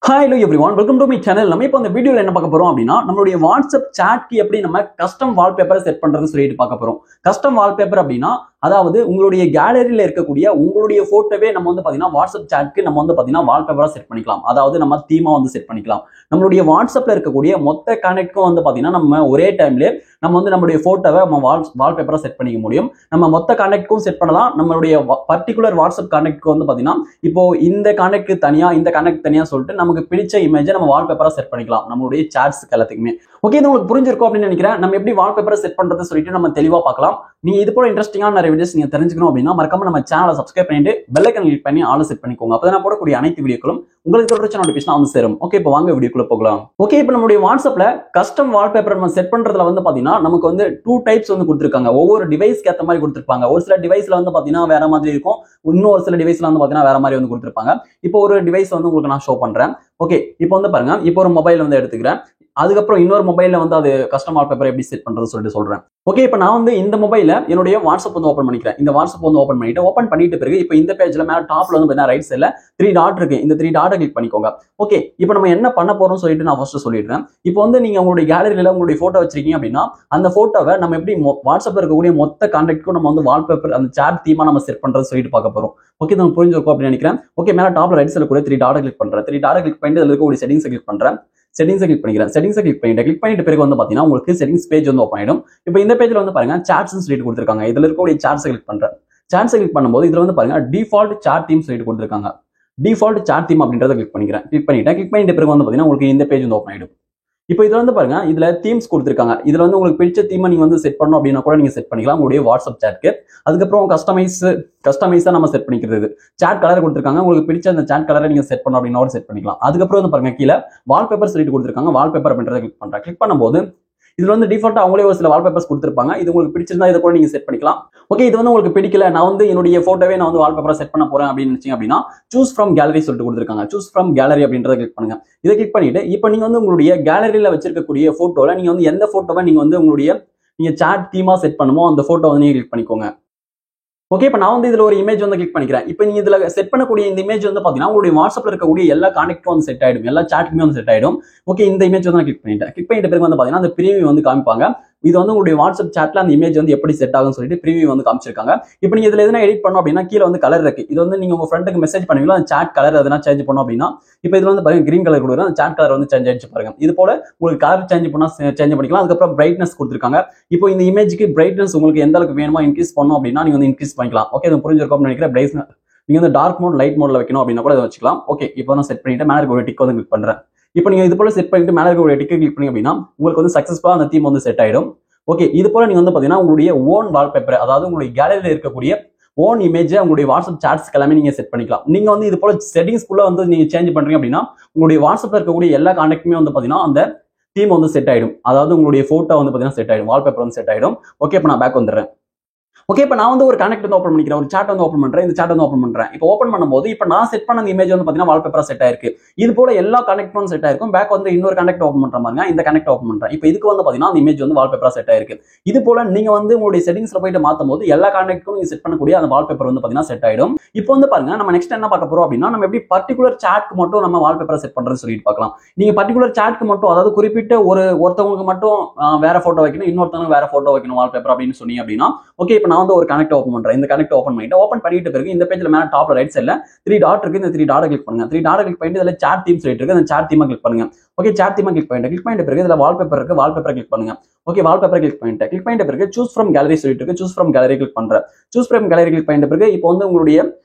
Hi, hello everyone. Welcome to my channel. நம்ம இப்போ இந்த வீடியோல என்ன பார்க்க போறோம் அப்படினா நம்மளுடைய WhatsApp chatக்கு எப்படி நம்ம கஸ்டம் வால்பேப்பரை செட் பண்றதுன்னு சொல்லிட்டு பார்க்க போறோம். கஸ்டம் வால்பேப்பர் அப்படினா அதாவது உங்களுடைய கேலரியில இருக்கக்கூடிய உங்களுடைய போட்டோவே நம்ம வந்து பாத்தீங்கன்னா WhatsApp chatக்கு நம்ம வந்து பாத்தீங்கன்னா வால்பேப்பரா செட் பண்ணிக்கலாம். அதாவது நம்ம தீமா வந்து செட் பண்ணிக்கலாம். நம்மளுடைய WhatsAppல இருக்கக்கூடிய மொத்த கனெக்ட்க்கும் வந்து பாத்தீங்கன்னா நம்ம ஒரே டைம்ல நம்ம வந்து நம்மளுடைய போட்டோவை நம்ம வால்பேப்பரா செட் பண்ணிக்க முடியும். நம்ம மொத்த கனெக்ட்க்கும் செட் பண்ணலாம். நம்மளுடைய பர்టిక్యులர் WhatsApp கனெக்ட்க்கு வந்து பாத்தீங்கன்னா இப்போ இந்த கனெக்ட் தனியா இந்த கனெக்ட் தனியா சொல்லிட்டு நமக்கு பிடிச்ச இமேஜை நம்ம வால்பேப்பரா செட் பண்ணிக்கலாம். நம்மளுடைய சாட்ஸ் எல்லாத்துக்குமே. ஓகே, இது உங்களுக்கு புரிஞ்சிருக்கும் அப்படின்னு நினைக்கிறேன். நம்ம எப்படி வால்பேப்பரை செட் பண்றது சொல்லிட்டு நம்ம தெளிவா பார்க்கலாம். நீங்க இது போல இன்ட்ரெஸ்டிங்கான நிறைய வீடியோஸ் நீங்க தெரிஞ்சுக்கணும் அப்படின்னா மறக்காம நம்ம சேனலை சப்ஸ்கிரைப் பண்ணிட்டு பெல் ஐகான் கிளிக் பண்ணி ஆல் செட் பண்ணிக்கோங்க. அப்பதான் நான் போடக்கூடிய அனைத்து வீடியோக்களும் உங்களுக்கு தொடர்ச்சி நோட்டிபிகேஷன் வந்து சேரும். ஓகே, இப்போ வாங்க வீடியோக்குள்ள போகலாம். ஓகே, இப்போ நம்மளுடைய வாட்ஸ்அப்ல கஸ்டம் வால்பேப்பர் நம்ம செட் பண்றதுல வந்து பாத்தீங்கன்னா நமக்கு வந்து 2 டைப்ஸ் வந்து கொடுத்திருக்காங்க. ஒவ்வொரு டிவைஸ்க்கு ஏற்ற மாதிரி கொடுத்திருப்பாங்க. ஒரு சில டிவைஸ்ல வந்து பாத்தீங்கன்னா வேற மாதிரி இருக்கும். இன்னும் ஒரு சில டிவைஸ்ல வந்து பாத்தீங்கன்னா வேற மாதிரி வந்து கொடுத்திருப்பாங்க. இப்போ ஒரு டிவைஸ் வந்து உங்களுக்கு நான் ஷோ பண்றேன். ஓகே, இப்போ வந்து பாருங்க, இப்போ ஒரு மொபைல் வந்து எடுத்துக்கிறேன். அதுக்கப்புறம் இன்னொரு மொபைல்ல வந்து அது கஸ்டம் வால்பேப்பர் எப்படி செட் பண்றது சொல்லிட்டு சொல்றேன். ஓகே, இப்போ நான் வந்து இந்த மொபைல்ல என்னுடைய வாட்ஸ்அப் வந்து ஓபன் பண்ணிக்கிறேன். இந்த வாட்ஸ்அப் வந்து ஓபன் பண்ணிட்டு பிறகு இப்போ இந்த பேஜ்ல மேல டாப்ல வந்து பாத்தீங்கன்னா ரைட் சைடுல 3 டாட் இருக்கு. இந்த 3 டாட்டை கிளிக் பண்ணிக்கோங்க. ஓகே, இப்போ நம்ம என்ன பண்ண போறோம்னு சொல்லிட்டு நான் ஃபர்ஸ்ட் சொல்லிடுறேன். இப்போ வந்து நீங்க உங்களுடைய கேலரியில உங்களுடைய போட்டோ வச்சிருக்கீங்க அப்படின்னா அந்த போட்டோவை நம்ம எப்படி வாட்ஸ்அப்ல இருக்கக்கூடிய மொத்த கான்டாக்ட்க்கும் நம்ம வந்து வால்பேப்பர் அந்த சாட் தீமா நம்ம செட் பண்றது சொல்லிட்டு பார்க்க போறோம். ஓகே, நம்ம புரிஞ்சிருக்கும் அப்படின்னு நினைக்கிறேன். ஓகே, மேல டாப்ல ரைட் சைடுல கூட 3 டாட்டை கிளிக் பண்றேன். 3 டாட்டை கிளிக் பண்ணிட்டு அதுல இருக்கக்கூடிய செட்டிங்ஸ் கிளிக் பண்றேன். செட்டிங்ஸ் கிளிக் பண்ணிக்கிறேன். செட்டிங்ஸ் கிளிக் பண்ணிட்டு பிறகு வந்து பாத்தீங்கன்னா உங்களுக்கு செட்டிங்ஸ் பேஜ் வந்து ஓபன் ஆயிடும். இப்போ இந்த பேஜ்ல வந்து பாருங்க சாட்ஸ் சொல்லிட்டு கொடுத்திருக்காங்க. இதுல இருக்கக்கூடிய சாட்ஸ் கிளிக் பண்றேன். சாட்ஸ் கிளிக் பண்ணும்போது இதுல வந்து பாருங்க டிஃபால்ட் சாட் தீம் சொல்லிட்டு கொடுத்திருக்காங்க. டிஃபால்ட் சாட் தீம் அப்படின்றத கிளிக் பண்ணிக்கிறேன். கிளிக் பண்ணிட்டு பிறகு வந்து பாத்தீங்கன்னா உங்களுக்கு இந்த பேஜ் வந்து ஓபன் ஆயிடும். இப்போ இதுல வந்து பாருங்க, இதுல தீம்ஸ் கொடுத்திருக்காங்க. இதுல வந்து உங்களுக்கு பிடிச்ச தீமை நீங்க வந்து செட் பண்ணணும் அப்படின்னா கூட நீங்க செட் பண்ணிக்கலாம் உங்களுடைய வாட்ஸ்அப் சாட்க்கு. அதுக்கப்புறம் கஸ்டமைஸா நம்ம செட் பண்ணிக்கிறது. சாட் கலர் கொடுத்திருக்காங்க. உங்களுக்கு பிடிச்ச அந்த சாட் கலரை நீங்க செட் பண்ணணும் அப்படின்னா கூட செட் பண்ணிக்கலாம். அதுக்கப்புறம் வந்து பாருங்க கீழே வால்பேப்பர் சொல்லிட்டு கொடுத்திருக்காங்க. வால்பேப்பர் அப்படின்றத கிளிக் பண்றேன். கிளிக் பண்ணும்போது இதுல வந்து டிஃபால்ட்டா அவங்களே ஒரு சில வால்பேப்பர்ஸ் கொடுத்திருப்பாங்க. இது உங்களுக்கு பிடிச்சிருந்தா இதை கூட நீங்க செட் பண்ணிக்கலாம். ஓகே, இது வந்து உங்களுக்கு பிடிக்கல, நான் வந்து என்னுடைய போட்டோவே நான் வந்து வால்பேப்பரா செட் பண்ண போறேன் அப்படின்னு நினைச்சீங்க அப்படின்னா சூஸ் ஃப்ரம் கேலரி சொல்லிட்டு கொடுத்திருக்காங்க. சூஸ் ஃப்ரம் கேலரி அப்படின்றத கிளிக் பண்ணுங்க. இதை கிளிக் பண்ணிட்டு இப்போ நீங்க வந்து உங்களுடைய கேலரியில வச்சிருக்கக்கூடிய போட்டோல நீங்க வந்து எந்த போட்டோவை நீங்க வந்து நீங்க சாட் தீமா செட் பண்ணுமோ அந்த போட்டோ வந்து நீங்க கிளிக் பண்ணிக்கோங்க. ஓகே, இப்போ நான் வந்து இதுல ஒரு இமேஜ் வந்து கிளிக் பண்ணிக்கிறேன். இப்போ நீங்க இதுல செட் பண்ணக்கூடிய இந்த இமேஜ் வந்து பாத்தீங்கன்னா உங்களுடைய வாட்ஸ்அப்ல இருக்கக்கூடிய எல்லா கான்டாக்ட்க்கும் வந்து செட் ஆயிடும். எல்லா சாட்டுக்குமே வந்து செட் ஆயிடும். ஓகே, இந்த இமேஜ் வந்து நான் கிளிக் பண்ணிட்டு பிறகு வந்து பாத்தீங்கன்னா அந்த பிரிவியூ வந்து காமிப்பாங்க. இது வந்து உங்களுடைய வாட்ஸ்அப் சாட்ல அந்த இமேஜ் வந்து எப்படி செட் ஆகும்னு சொல்லிட்டு பிரிவியூ வந்து காமிச்சிருக்காங்க. இப்போ நீங்க இதுல எதனா எடிட் பண்ணணும் அப்படின்னா கீழே வந்து கலர் இருக்கு. இது வந்து நீங்க உங்க ஃப்ரெண்டுக்கு மெசேஜ் பண்ணுவீங்களா அந்த சாட் கலர் எதனா சேஞ்ச் பண்ணணும் அப்படின்னா இப்போ இதுல வந்து பாருங்க கிரீன் கலர் கொடுக்குறேன். அந்த சாட் கலர் வந்து சேஞ்ச் ஆயிடுச்சு பாருங்க. இது போல உங்களுக்கு கலர் சேஞ்ச் பண்ணா சேஞ்ச் பண்ணிக்கலாம். அதுக்கப்புறம் பிரைட்னஸ் கொடுத்திருக்காங்க. இப்போ இந்த இமேஜ்க்கு பிரைட்னஸ் உங்களுக்கு எந்த அளவுக்கு வேணுமோ இன்க்ரீஸ் பண்ணணும் அப்படின்னா நீங்க வந்து இன்க்ரீஸ் பண்ணிக்கலாம். ஓகே, இது புரிஞ்சிருக்கும் நினைக்கிறேன். பிரைட்னஸ் நீங்க வந்து டார்க் மோட் லைட் மோட்ல வைக்கணும் அப்படின்னா கூட இதை வச்சுக்கலாம். ஓகே, இப்போ நான் செட் பண்ணிட்டு மேல ஒரு டிக் வந்து கிளிக் பண்றேன். இப்போ நீங்க இது போல செட் பண்ணிட்டு மேல ஒரு டிக் கிளிக் பண்ணீங்க அப்படின்னா உங்களுக்கு வந்து சக்சஸ்ஃபுல்லா அந்த தீம் வந்து செட் ஆயிடும். ஓகே, இது போல நீங்க வந்து பாத்தீங்கன்னா உங்களுடைய ஓன் வால்பேப்பர் அதாவது உங்களுடைய கேலரியில இருக்கக்கூடிய ஓன் இமேஜ் உங்களுடைய வாட்ஸ்அப் சாட்ஸ்க்கு எல்லாமே நீங்க செட் பண்ணிக்கலாம். நீங்க வந்து இது போல செட்டிங்ஸ்குள்ள வந்து நீங்க சேஞ்ச் பண்றீங்க அப்படின்னா உங்களுடைய வாட்ஸ்அப்ல இருக்கக்கூடிய எல்லா கான்டாக்ட்டுமே வந்து பாத்தீங்கன்னா அந்த தீம் வந்து செட் ஆயிடும். அதாவது உங்களுடைய போட்டோ வந்து பாத்தீங்கன்னா செட் ஆயிடும். வால்பேப்பர் வந்து செட் ஆயிடும். ஓகே, இப்போ நான் பேக் வந்துடுறேன். ஓகே, இப்போ நான் வந்து ஒரு கனெக்ட் வந்து ஓப்பன் பண்ணிக்கிறேன். ஒரு சாட் வந்து ஓப்பன் பண்றேன். இந்த சாட் வந்து ஓப்பன் பண்றேன். இப்போ ஓப்பன் பண்ணும்போது இப்போ நான் செட் பண்ண அந்த இமேஜ் வந்து பாத்தீங்கன்னா வால்பேப்பரா செட் ஆயிருக்கு. இது போல எல்லா கனெக்டும் செட் ஆயிருக்கும். பேக் வந்து இன்னொரு கனெக்ட் ஓப்பன் பண்ற மாதிரி இந்த கனெக்ட் ஓப்பன் பண்றேன். இப்போ இதுக்கு வந்து பாத்தீங்கன்னா அந்த இமேஜ் வந்து வால்பேப்பரா செட் ஆயிருக்கு. இது போல நீங்க வந்து உங்களுடைய செட்டிங்ஸ்ல போயிட்டு மாத்தும் போது எல்லா கனெக்ட்க்கும் நீங்க செட் பண்ணக்கூடிய அந்த வால்பேப்பர் வந்து பாத்தீங்கன்னா செட் ஆயிடும். இப்போ வந்து பாருங்க நம்ம நெக்ஸ்ட் என்ன பார்க்க போறோம் அப்படின்னா நம்ம எப்படி பர்టిక్యులர் சாட்க்கு மட்டும் நம்ம வால்பேப்பரை செட் பண்றது சொல்லிட்டு பார்க்கலாம். நீங்க பர்టిక్యులர் சாட்க்கு மட்டும் அதாவது குறிப்பிட்ட ஒருத்தவங்களுக்கு மட்டும் வேற போட்டோ வைக்கணும், இன்னொருத்தவங்க வேற போட்டோ வைக்கணும் வால்பேப்பர் அப்படின்னு சொன்னீங்க அப்படின்னா ஓகே, இப்போ நான் வந்து ஒரு கனெக்ட் ஓப்பன் பண்றேன். இந்த கனெக்ட் ஓப்பன் பண்ணிட்டு பிறகு இந்த பேஜ்ல மேல டாப்ல ரைட் சைடுல 3 டாட் இருக்கு. இந்த 3 டாட்டை கிளிக் பண்ணுங்க. 3 டாட்டை கிளிக் பண்ணிட்டு இதுல சாட் தீம் சொல்லிட்டு இருக்கு. அந்த சாட் தீமை கிளிக் பண்ணுங்க. ஓகே, சாட் தீமை கிளிக் பண்ணிட்டு பிறகு இதுல வால்பேப்பர் இருக்கு. வால்பேப்பர் கிளிக் பண்ணுங்க. ஓகே, வால்பேப்பர் கிளிக் பண்ணிட்டு பிறகு சூஸ் ஃப்ரம் கேலரி சொல்லிட்டு இருக்கு. சூஸ் ஃப்ரம் கேலரி கிளிக் பண்றேன். சூஸ் ஃப்ரம் கேலரி கிளிக் பண்ணிட்டு பிறகு இப்போ வந்து உங்களுடைய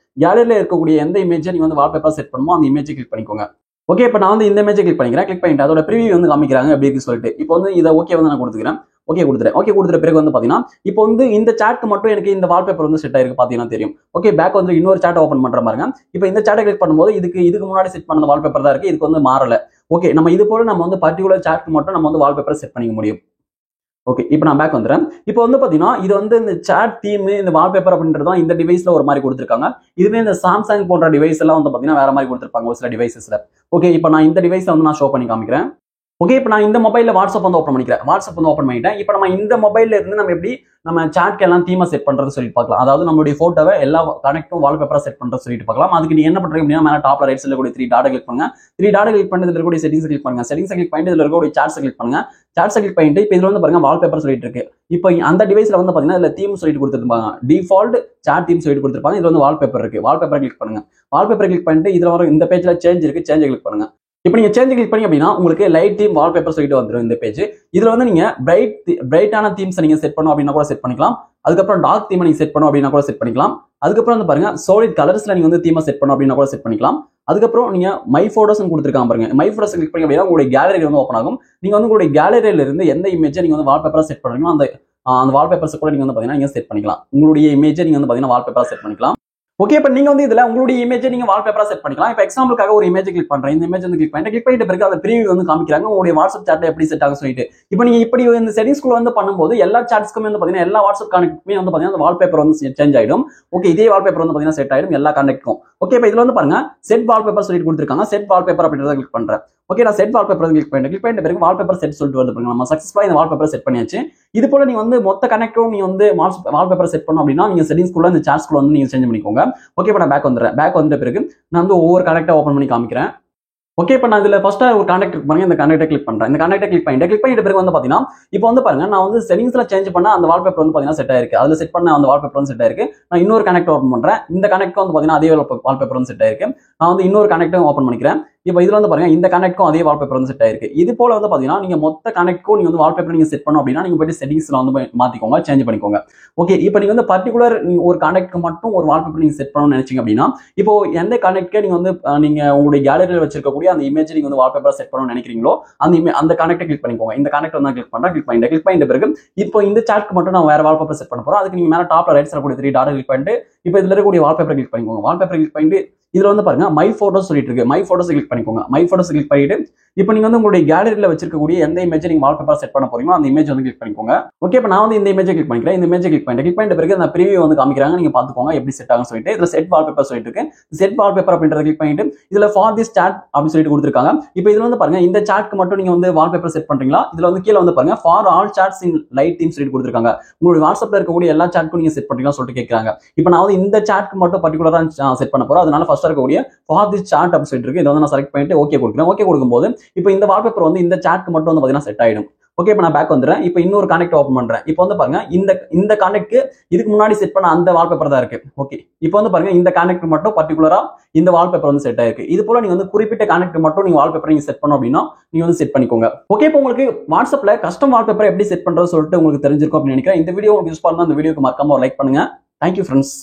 கேலரியில இருக்கக்கூடிய எந்த இமேஜை நீங்க வந்து வால்பேப்பர் செட் பண்ணுமோ அந்த இமேஜை கிளிக் பண்ணிக்கோங்க. ஓகே, இப்போ நான் வந்து இந்த இமேஜை கிளிக் பண்ணிக்கிறேன். கிளிக் பண்ணிட்டு அதோட ப்ரிவியூ வந்து காமிக்கிறாங்க எப்படி இருக்கு சொல்லிட்டு இப்போ வந்து இதை ஓகே வந்து நான் கொடுத்துக்கிறேன். ஓகே கொடுத்துட்ட பிறகு வந்து பாத்தீங்கன்னா இப்போ வந்து இந்த சாட்க்கு மட்டும் எனக்கு இந்த வால்பேப்பர் வந்து செட் ஆயிருக்கு பாத்தீங்கன்னா தெரியும். ஓகே, பேக் வந்து இன்னொரு சாட் ஓபன் பண்ற பாருங்க. இப்போ இந்த சாட்டை கிளிக் பண்ணும்போது இதுக்கு முன்னாடி செட் பண்ண வால்பேப்பர் தான் இருக்கு. இதுக்கு வந்து மாறல. ஓகே, நம்ம இது போல நம்ம வந்து பர்టిక్యులர் சாட்க்கு மட்டும் நம்ம வந்து வால்பேப்பர் செட் பண்ணிக்க முடியும். ஓகே, இப்போ நான் பேக் வந்துறேன். இப்போ வந்து பாத்தீங்கன்னா இது வந்து இந்த சாட் தீம் இந்த வால்பேப்பர் அப்படின்றது இந்த டிவைஸ்ல ஒரு மாதிரி கொடுத்திருக்காங்க. இதுவே இந்த சாம்சங் போன்ற டிவைஸ் எல்லாம் வந்து பாத்தீங்கன்னா வேற மாதிரி கொடுத்திருப்பாங்க ஒரு சில டிவைசஸ்ல. ஓகே, இப்போ நான் இந்த டிவைஸை வந்து நான் ஷோ பண்ணி காமிக்கிறேன். ஓகே, இப்போ நான் இந்த மொபைல்ல வாட்ஸ்அப் வந்து ஓப்பன் பண்ணிக்கிறேன். வாட்ஸ்அப் வந்து ஓப்பன் பண்ணிட்டேன். இப்போ நம்ம இந்த மொபைல்ல இருந்து நம்ம எப்படி நம்ம சாட்க்கு எல்லாம் தீமா செட் பண்றது சொல்லிட்டு பார்க்கலாம். அதாவது நம்மளுடைய போட்டோவை எல்லா கனெக்டும் வால்பேப்பரா செட் பண்றது சொல்லிட்டு பார்க்கலாம். அதுக்கு நீங்க என்ன பண்றீங்க அப்படின்னா மேல டாப்ல ரைட் சைடுல கூட 3 டாட் கிளிக் பண்ணுங்க. 3 டாட் கிளிக் பண்ணி இதுல இருக்கக்கூடிய செட்டிங்ஸ் கிளிக் பண்ணுங்க. செட்டிங்ஸ் கிளிக் பண்ணி இதுல இருக்கக்கூடிய சாட்ஸ் கிளிக் பண்ணுங்க. சாட்ஸ் கிளிக் பண்ணிட்டு இப்போ இதுல வந்து பாருங்க வால்பேப்பர் சொல்லிட்டு இருக்கு. இப்போ அந்த டிவைஸ்ல வந்து பாத்தீங்கன்னா இதுல தீம் சொல்லிட்டு கொடுத்துருப்பாங்க. டிஃபால்ட் சாட் தீம் சொல்லிட்டு கொடுத்துருப்பாங்க. இதுல வந்து வால்பேப்பர் இருக்கு. வால்பேப்பர் கிளிக் பண்ணுங்க. வால்பேப்பர் கிளிக் பண்ணிட்டு இதுல வர இந்த பேஜ்ல சேஞ்ச் இருக்கு. சேஞ்ச் கிளிக் பண்ணுங்க. இப்போ நீங்க சேஞ்ச் கிளிக் பண்ணி அப்படின்னா உங்களுக்கு லைட் தீம் வால்பேப்பர் சொல்லிட்டு வந்துடும் இந்த பேஜ். இதுல வந்து நீங்க பிரைட்டான தீம்ஸ் நீங்க செட் பண்ணணும் அப்படின்னா கூட செட் பண்ணிக்கலாம். அதுக்கப்புறம் டார்க் தீமை நீங்க செட் பண்ணணும் அப்படின்னா கூட செட் பண்ணிக்கலாம். அதுக்கப்புறம் வந்து பாருங்க சாலிட் கலர்ஸ்ல நீங்க வந்து தீமை செட் பண்ணணும் அப்படின்னா கூட செட் பண்ணிக்கலாம். அதுக்கப்புறம் நீங்க மை போட்டோஸ் கொடுத்துருக்காங்க பாருங்க. மை போட்டோஸ் கிளிக் பண்ணி அப்படின்னா உங்களுடைய கேலரி வந்து ஓப்பன் ஆகும். நீங்க வந்து உங்களுடைய கேலரியில இருந்து எந்த இமேஜை நீங்க வந்து வால்பேப்பரா செட் பண்றீங்களோ அந்த வால்பேப்பர்ஸ் கூட நீங்க வந்து பாத்தீங்கன்னா நீங்க செட் பண்ணிக்கலாம். உங்களுடைய இமேஜை நீங்க வந்து பாத்தீங்கன்னா வால்பேப்பரா செட் பண்ணிக்கலாம். ஓகே, இப்போ நீங்க வந்து இதுல உங்களுடைய இமேஜை நீங்க வால்பேப்பரா செட் பண்ணிக்கலாம். இப்போ எக்ஸாம்பிளுக்காக ஒரு இமேஜ் கிளிக் பண்றேன். இந்த இமேஜ் வந்து கிளிக் பண்ணிட்டு பிறகு அந்த ப்ரீவியூ வந்து காமிக்கிறாங்க உங்களுடைய வாட்ஸ்அப் சாட்ல எப்படி செட் ஆகும் சொல்லிட்டு. இப்போ நீங்க இப்படி இந்த செட்டிங்ஸ்குள்ள வந்து பண்ணும்போது எல்லா சாட்ஸ்க்குமே வந்து பாத்தீங்கன்னா எல்லா வாட்ஸ்அப் கனெக்ட்க்குமே வந்து பாத்தீங்கன்னா அந்த வால்பேப்பர் வந்து சேஞ்ச் ஆயிடும். ஓகே, இதே வால்பேப்பர் வந்து பாத்தீங்கன்னா செட் ஆயிடும் எல்லா கனெக்ட்க்கும். ஓகே, இப்போ இதுல வந்து பாருங்க செட் வால்பேப்பர் சொல்லிட்டு கொடுத்துருக்காங்க. செட் வால்பேப்பர் அப்படின்றத கிளிக் பண்றேன். ஓகே, நான் செட் வால்பேப்பர் கிளிக் பண்ணிட்டு பிறகு வால்பேப்பர் செட் சொல்லிட்டு வந்து பாருங்க நம்ம சக்சஸ்ஃபுல்லா இந்த வால்பேப்பர் செட் பண்ணியாச்சு. இது போல நீங்க வந்து மொத்த கனெக்டும் நீங்க வந்து வால்பேப்பர் செட் பண்ணணும் அப்படின்னா நீங்க செட்டிங்ஸ்குள்ள இந்த சாட்ஸ்குள்ள வந்து நீங்க சேஞ்ச் பண்ணிக்கோங்க. ஓகே, இப்போ நான் பேக் வந்துடுறேன். பேக் வந்துட்ட பிறகு நான் வந்து ஒவ்வொரு கனெக்டா ஓப்பன் பண்ணி காமிக்கிறேன். ஓகே, இப்போ நான் இதுல ஃபர்ஸ்ட் ஒரு கான்டாக்ட் பாருங்க. இந்த கான்டாக்டை கிளிக் பண்றேன். இந்த கான்டாக்டை கிளிக் பண்ணிட்டு பிறகு வந்து பாத்தீங்கன்னா இப்போ வந்து பாருங்க நான் வந்து செட்டிங்ஸ்ல சேஞ்ச் பண்ண அந்த வால்பேப்பர் வந்து பாத்தீங்கன்னா செட் ஆயிருக்கு. அதுல செட் பண்ண அந்த வால்பேப்பர் வந்து செட் ஆயிருக்கு. நான் இன்னொரு கனெக்ட் ஓப்பன் பண்றேன். இந்த கனெக்ட் வந்து பாத்தீங்கன்னா அதே வால்பேப்பர் வந்து செட் ஆயிருக்கு. நான் வந்து இன்னொரு கனெக்டும் ஓப்பன் பண்ணிக்கிறேன். இப்போ இதுல வந்து பாருங்க இந்த கனெக்ட்க்கும் அதே வால்பேப்பர் வந்து செட் ஆயிருக்கு. இது போல வந்து பாத்தீங்கன்னா நீங்க மொத்த கனெக்ட்க்கும் நீங்க வந்து வால்பேப்பர் நீங்க செட் பண்ணணும் அப்படின்னா நீங்க போயிட்டு செட்டிங்ஸ்ல வந்து மாத்திக்கோங்க, சேஞ்ச் பண்ணிக்கோங்க. ஓகே, இப்போ நீங்க வந்து பர்டிகுலர் ஒரு கனெக்ட்க்கு மட்டும் ஒரு வால்பேப்பர் நீங்க செட் பண்ணணும்னு நினைச்சீங்க அப்படின்னா இப்போ எந்த கனெக்ட்கே நீங்க வந்து நீங்க உங்களுடைய கேலரியில வச்சிருக்கக்கூடிய அந்த இமேஜ் நீங்க வந்து வால்பேப்பர் செட் பண்ணணும்னு நினைக்கிறீங்களோ அந்த கனெக்டை கிளிக் பண்ணிக்கோங்க. இந்த கனெக்ட் வந்து கிளிக் பண்ணிட்ட பிறகு இப்போ இந்த சாட்க்கு மட்டும் நான் வேற வால்பேப்பர் செட் பண்ண போறோம். அதுக்கு நீங்க மேல டாப்ல ரைட் சைடுல கூட 3 டாட் கிளிக் பண்ணிட்டு இப்போ இதுல இருக்கக்கூடிய வால்பேப்பர் கிளிக் பண்ணிக்கோங்க. வால்பேப்பர் கிளிக் பண்ணிட்டு இதுல வந்து பாருங்க மை போட்டோஸ் சொல்லிட்டு இருக்கு. மை போட்டோஸ் கிளிக் பண்ணிக்கோங்க. மை போட்டோஸ் கிளிக் பண்ணிட்டு இப்போ நீங்க வந்து உங்களுடைய கேலரியில வச்சிருக்கக்கூடிய எந்த இமேஜ் நீங்க வால்பேப்பர் செட் பண்ண போறீங்களோ அந்த இமேஜ் வந்து கிளிக் பண்ணிக்கோங்க. ஓகே, இப்போ நான் வந்து இந்த இமேஜை கிளிக் பண்ணிக்கிறேன். இந்த இமேஜை கிளிக் பண்ணிட்ட பிறகு அந்த ப்ரீவியூ வந்து காமிக்கிறாங்க. நீங்க பாத்துக்கோங்க எப்படி செட் ஆகும் சொல்லிட்டு. இதுல செட் வால்பேப்பர் சொல்லிட்டு இருக்கு. செட் வால்பேப்பர் அப்படின்றத கிளிக் பண்ணிட்டு இதுல ஃபார் திஸ் சாட் அப்படின்னு சொல்லிட்டு கொடுத்துருக்காங்க. இப்போ இதுல வந்து பாருங்க இந்த சாட்க்கு மட்டும் நீங்க வந்து வால்பேப்பர் செட் பண்றீங்களா? இதுல வந்து கீழே வந்து பாருங்க for all chats in light theme சொல்லிட்டு கொடுத்துருக்காங்க. உங்களுடைய வாட்ஸ்அப்ல இருக்கக்கூடிய எல்லா சாட்க்கும் நீங்க செட் பண்றீங்களா சொல்லிட்டு கேட்கறாங்க. இப்போ நான் வந்து இந்த சாட்க்கு மட்டும் பர்டிகுலரா செட் பண்ண போறோம். அதனால ஃபர்ஸ்ட் இருக்கக்கூடிய ஃபார் திஸ் சாட் அப்படின்னு சொல்லிட்டு இருக்கு. இதை வந்து நான் செலக்ட் பண்ணிட்டு ஓகே கொடுக்குறேன். ஓகே கொடுக்கும்போது இப்போ இந்த வால்பேப்பர் வந்து இந்த சாட்க்கு மட்டும் வந்து பாத்தீங்கன்னா செட் ஆயிடும். ஓகே, இப்போ நான் பேக் வந்துடுறேன். இப்போ இன்னொரு கனெக்ட் ஓப்பன் பண்றேன். இப்போ வந்து பாருங்க இந்த கனெக்ட் இதுக்கு முன்னாடி செட் பண்ண அந்த வால்பேப்பர் தான் இருக்கு. ஓகே, இப்போ வந்து பாருங்க இந்த கனெக்ட் மட்டும் பர்டிகுலரா இந்த வால்பேப்பர் வந்து செட் ஆயிருக்கு. இது போல நீங்க வந்து குறிப்பிட்ட கனெக்ட் மட்டும் நீங்க வால்பேப்பர் நீங்க செட் பண்ணணும் அப்படின்னா நீங்க வந்து செட் பண்ணிக்கோங்க. ஓகே, இப்போ உங்களுக்கு வாட்ஸ்அப்ல கஸ்டம் வால்பேப்பர் எப்படி செட் பண்றது சொல்லிட்டு உங்களுக்கு தெரிஞ்சிருக்கும் அப்படின்னு நினைக்கிறேன். இந்த வீடியோ உங்களுக்கு யூஸ் பண்ணா இந்த வீடியோக்கு மறக்காம லைக் பண்ணுங்க. Thank you friends.